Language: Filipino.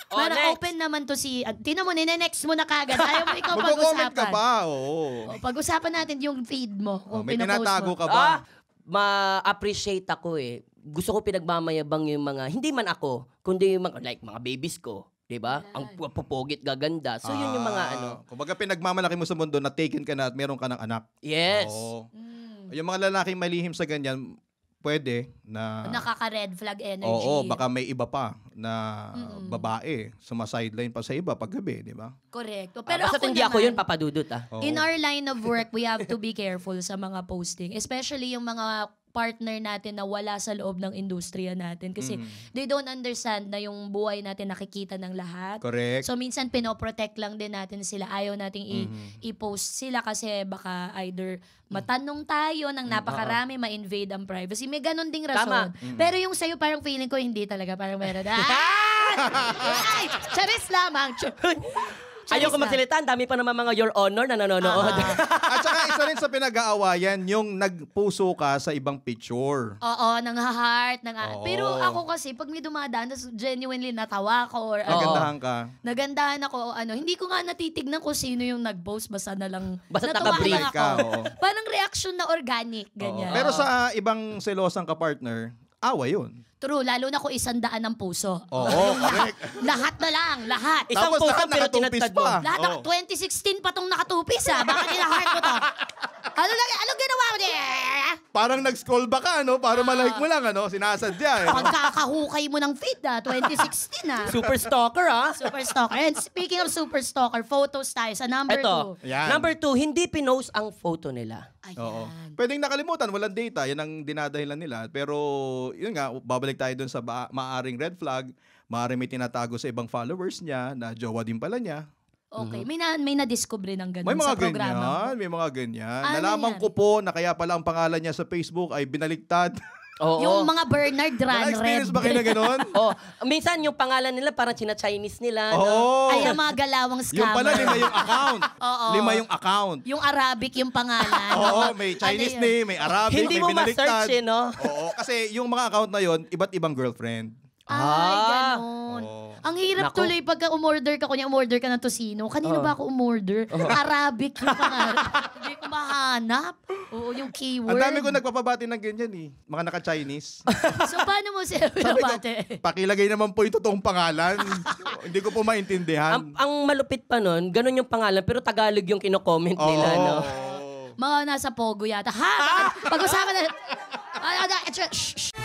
Para open naman to si... Tingnan mo, next mo na kagad. Ayaw mo ikaw pag-usapan. Magko-comment ka pa, oo. Pag-usapan natin yung feed mo. May tinatago ka ba? Ma-appreciate ako eh. Gusto ko pinagmamayabang yung mga, hindi man ako, kundi yung mga, like, mga babies ko. Diba? Ang pupugit, gaganda. So, yun yung mga ano. Kumbaga pinagmamalaki mo sa mundo na taken ka na at meron ka ng anak. Yes. Oo. Yung mga lalaking malihim sa ganyan, pwede na... Nakaka-red flag energy. Oo, baka may iba pa na babae sumasideline pa sa iba paggabi, di ba? Correct. Pero basta hindi ako yun, papadudot In our line of work, we have to be careful sa mga posting. Especially yung mga partner natin na wala sa loob ng industriya natin. Kasi they don't understand na yung buhay natin nakikita ng lahat. Correct. So minsan pinoprotect lang din natin sila. Ayaw nating i-post sila kasi baka either matanong tayo ng napakarami, ma-invade ang privacy. May ganun ding rason. Pero yung sa'yo parang feeling ko hindi talaga. Parang meron na. Ay! Charis lamang. Ayoko magsalita, ang dami pa naman mga Your Honor na nanonood. At saka isa rin sa pinag-aawayan, yung nagpuso ka sa ibang picture. Oo, nang-heart. Pero ako kasi, pag may dumadaan, genuinely natawa ko or nagandahan ka. Nagandahan ako, hindi ko nga natitignan kung sino yung nag-post, basta na lang basta natawa ka. Parang reaction na organic, ganyan. Pero sa ibang selosang ka-partner, awa yun. True, lalo na kung 100 ng puso. Oo, correct. Lahat na lang, lahat. Isang Tapos puso lahat pero nakatupis tinadtad mo. pa. Lahat 2016 pa tong nakatupis Baka nila-heart ko to. Ano ginawa ko niya? Parang nag-scroll ba ka, no? Para malike mo lang, ano? Sinasadya, eh. Pagkakahukay mo ng feed, 2016, Super stalker, Super stalker. And speaking of super stalker, photos tayo sa number 2. Yan. Number 2, hindi pinost ang photo nila. Ayan. Oo. Pwedeng nakalimutan, walang data. Yan ang dinadahilan nila. Pero, yun nga, babalik tayo dun sa maaring red flag. Maaring may tinatago sa ibang followers niya na jowa din pala niya. Okay. May na-discover ng ganun May mga sa programa. ganyan, may mga ganyan. Ano Nalaman yan? ko po na kaya pala ang pangalan niya sa Facebook ay binaliktad. Oo. Yung mga Bernard Ranred. Na-experience ba kayo na gano'n? Minsan yung pangalan nila parang China-Chinese nila. Oo. Ay, ang mga galawang scammer. Yung pala, 5 yung account. Oo. 5 yung account. Yung Arabic yung pangalan. Oo, may Chinese name, may Arabic, Hindi may mo binaliktad. ma-search no? Oo, kasi yung mga account na yon iba't ibang girlfriend. Ay, ganun. Ang hirap Nako. tuloy pagka umorder ka. Kunya umorder ka ng tosino. Kanino ba ako umorder? Arabic yung pangalan. Hindi ko mahanap. Oo, yung keyword. Ang dami ko nagpapabati ng ganyan eh. Mga naka-Chinese. So, paano mo siya pinabate? Pakilagay naman po yung totoong pangalan. Hindi ko po maintindihan. Ang malupit pa nun, ganun yung pangalan, pero Tagalog yung kino-comment nila, no? Mga nasa Pogo yata. Ha? Pag-usapan na. Shh.